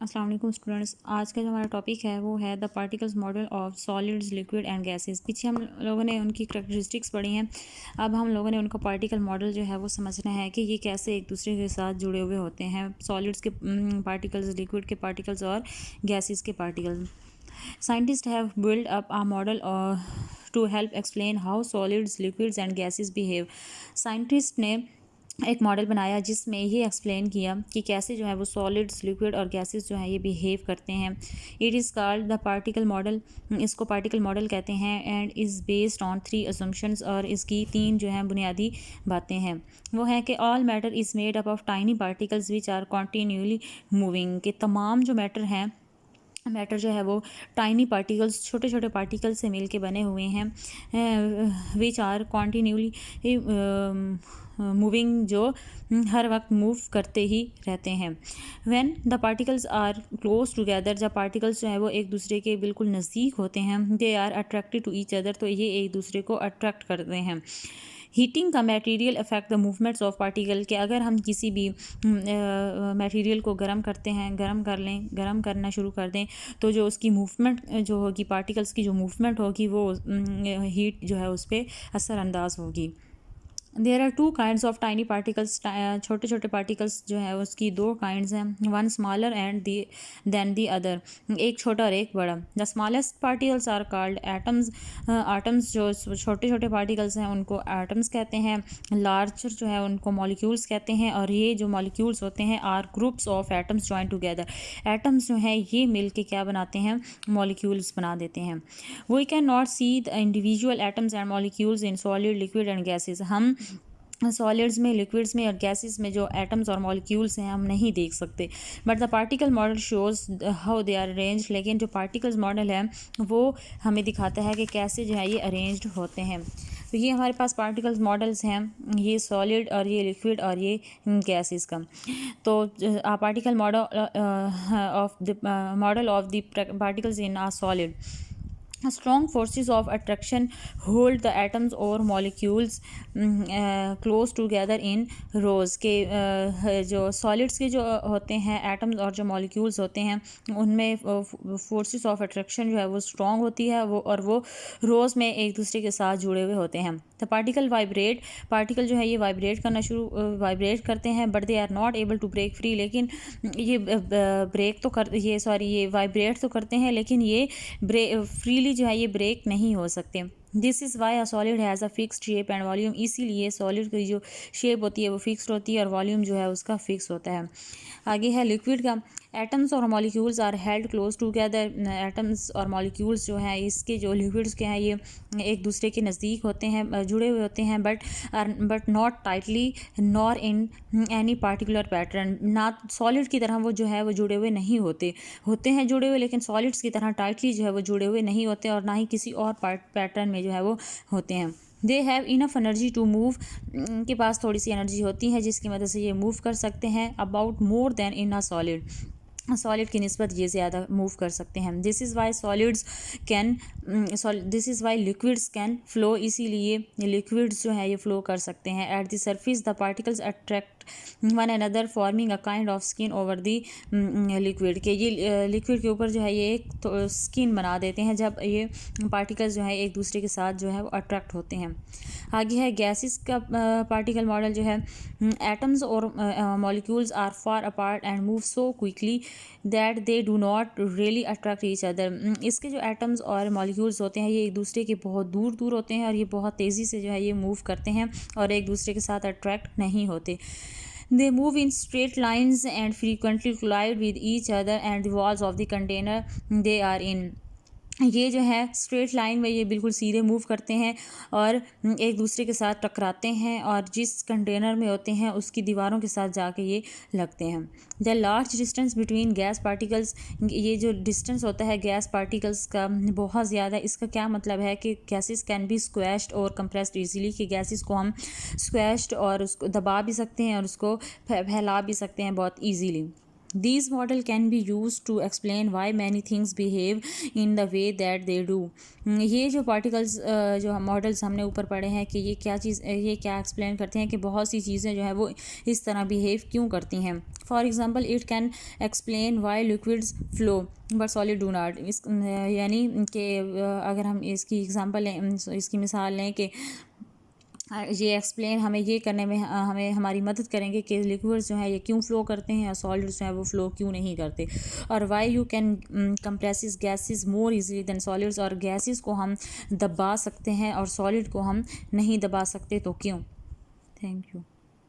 अस्सलाम वालेकुम स्टूडेंट्स। आज का जो हमारा टॉपिक है वो है the particles model of solids, liquid and gases. पीछे हम लोगों ने उनकी करैक्टरिस्टिक्स पढ़ी हैं। अब हम लोगों ने उनका पार्टिकल मॉडल जो है वो समझना है कि ये कैसे एक दूसरे के साथ जुड़े हुए होते हैं, सॉलिड्स के पार्टिकल्स, लिक्विड के पार्टिकल्स और गैसेस के particles. Scientist have build up a model to help explain how solids, liquids and gases behave. Scientist ने एक मॉडल बनाया जिसमें ये एक्सप्लेन किया कि कैसे जो है वो सॉलिड्स, लिक्विड और गैसेस जो है ये बिहेव करते हैं। It is called the particle model. इसको पार्टिकल मॉडल कहते हैं and is based on 3 assumptions. और इसकी 3 जो हैं बुनियादी बातें हैं। वो है कि all matter is made up of tiny particles which are continuously moving. के तमाम जो मैटर जो है वो टाइनी पार्टिकल्स, छोटे छोटे पार्टिकल से मिल के बने हुए हैं, विच आर कॉन्टीन्यूली मूविंग, जो हर वक्त मूव करते ही रहते हैं। When the particles are close together, जब पार्टिकल्स जो है वो एक दूसरे के बिल्कुल नज़दीक होते हैं, they are attracted to each other, तो ये एक दूसरे को अट्रैक्ट करते हैं। हीटिंग का material affect the movements of particle, के अगर हम किसी भी मटेरियल को गर्म करते हैं, गर्म करना शुरू कर दें, तो जो उसकी मूवमेंट जो होगी, पार्टिकल्स की जो मूवमेंट होगी, वो हीट जो है उस पर असरअंदाज होगी। There are 2 kinds of tiny particles. छोटे छोटे पार्टिकल्स जो है उसकी 2 काइंड्स हैं, one smaller and than the other, एक छोटा और एक बड़ा। The smallest particles are called atoms. Atoms जो छोटे छोटे पार्टिकल्स हैं उनको एटम्स कहते हैं। लार्जर जो है उनको मॉलिक्यूल्स कहते हैं। और ये जो मॉलिक्यूल्स होते हैं are groups of atoms join together. Atoms जो हैं ये मिल के क्या बनाते हैं, मॉलिक्यूल्स बना देते हैं। We can not see the individual atoms and molecules in solid, liquid and gases. हम सॉलिड्स में, लिक्विड्स में और गैसेस में जो एटम्स और मॉलिक्यूल्स हैं हम नहीं देख सकते। But the particle model shows how they are arranged. लेकिन जो पार्टिकल्स मॉडल है वो हमें दिखाता है कि कैसे जो है ये अरेंज्ड होते हैं। तो ये हमारे पास पार्टिकल्स मॉडल्स हैं, ये सॉलिड और ये लिक्विड और ये गैसेस का। तो particle model of the particles in a solid. Strong forces of attraction hold the atoms or molecules close together in rows। के जो सॉलिड्स के जो होते हैं एटम्स और जो मॉलिक्यूल्स होते हैं उनमें फोर्सेस ऑफ अट्रैक्शन जो है वो स्ट्रॉन्ग होती है, वो रोज़ में एक दूसरे के साथ जुड़े हुए होते हैं। The particle vibrate. पार्टिकल जो है ये वाइब्रेट करते हैं, but they are not able to break free. लेकिन ये वाइब्रेट तो करते हैं, लेकिन ये फ्रीली जो है ये ब्रेक नहीं हो सकते। This is why a solid has a fixed shape and volume. इसीलिए सॉलिड की जो शेप होती है वो फिक्स्ड होती है और वॉल्यूम जो है उसका फिक्स होता है। आगे है लिक्विड का। एटम्स और molecules are held close together. Atoms और मॉलिक्यूल्स जो हैं इसके, जो लिक्विड्स के हैं, ये एक दूसरे के नज़दीक होते हैं, जुड़े हुए होते हैं, but not tightly nor in any particular pattern. ना सॉलिड की तरह वो जो है वो जुड़े हुए नहीं होते हैं जुड़े हुए, लेकिन सॉलिड्स की तरह टाइटली जो है वो जुड़े हुए नहीं होते और ना ही किसी और पैटर्न में जो है वो होते हैं। They have enough energy to move. के पास थोड़ी सी एनर्जी होती है जिसकी मदद से ये मूव कर सकते हैं, about more then in a solid की निस्बत ये ज़्यादा मूव कर सकते हैं। This is why liquids can flow. इसीलिए लिक्विड्स जो है ये फ्लो कर सकते हैं। At the surface the particles attract one another forming a kind of skin over the liquid. के ये लिक्विड के ऊपर जो है ये एक तो स्किन बना देते हैं जब ये पार्टिकल्स जो है एक दूसरे के साथ जो है वो अट्रैक्ट होते हैं। आगे है गैसेस का पार्टिकल मॉडल जो है। एटम्स और molecules are far apart and move so quickly that they do not really attract each other. इसके जो एटम्स और मॉलिक्यूल्स होते हैं ये एक दूसरे के बहुत दूर दूर होते हैं और ये बहुत तेज़ी से जो है ये मूव करते हैं और एक दूसरे के साथ अट्रैक्ट नहीं होते। They move in straight lines and frequently collide with each other and the walls of the container they are in। ये जो है स्ट्रेट लाइन में ये बिल्कुल सीधे मूव करते हैं और एक दूसरे के साथ टकराते हैं और जिस कंटेनर में होते हैं उसकी दीवारों के साथ जाके ये लगते हैं। The large distance between gas particles. ये जो डिस्टेंस होता है गैस पार्टिकल्स का बहुत ज़्यादा। इसका क्या मतलब है कि गैसेस कैन बी स्क्वैश्ड और कंप्रेस्ड इजीली। कि गैसेस को हम स्क्वैश्ड और उसको दबा भी सकते हैं और उसको फैला भी सकते हैं बहुत easily. These model can be used to explain why many things behave in the way that they do. ये जो पार्टिकल्स जो मॉडल्स हमने ऊपर पढ़े हैं कि ये क्या एक्सप्लेन करते हैं कि बहुत सी चीज़ें जो है वो इस तरह बिहेव क्यों करती हैं. For example it can explain why liquids flow but solid do not. यानी कि अगर हम इसकी एग्ज़ाम्पल लें, इसकी मिसाल लें कि ये एक्सप्लेन हमें ये करने में हमें हमारी मदद करेंगे कि लिक्विड्स जो है ये क्यों फ़्लो करते हैं और सॉलिड्स जो है वो फ़्लो क्यों नहीं करते. और why you can compress gases more easily than solids. और गैसेस को हम दबा सकते हैं और सॉलिड को हम नहीं दबा सकते, तो क्यों. Thank you.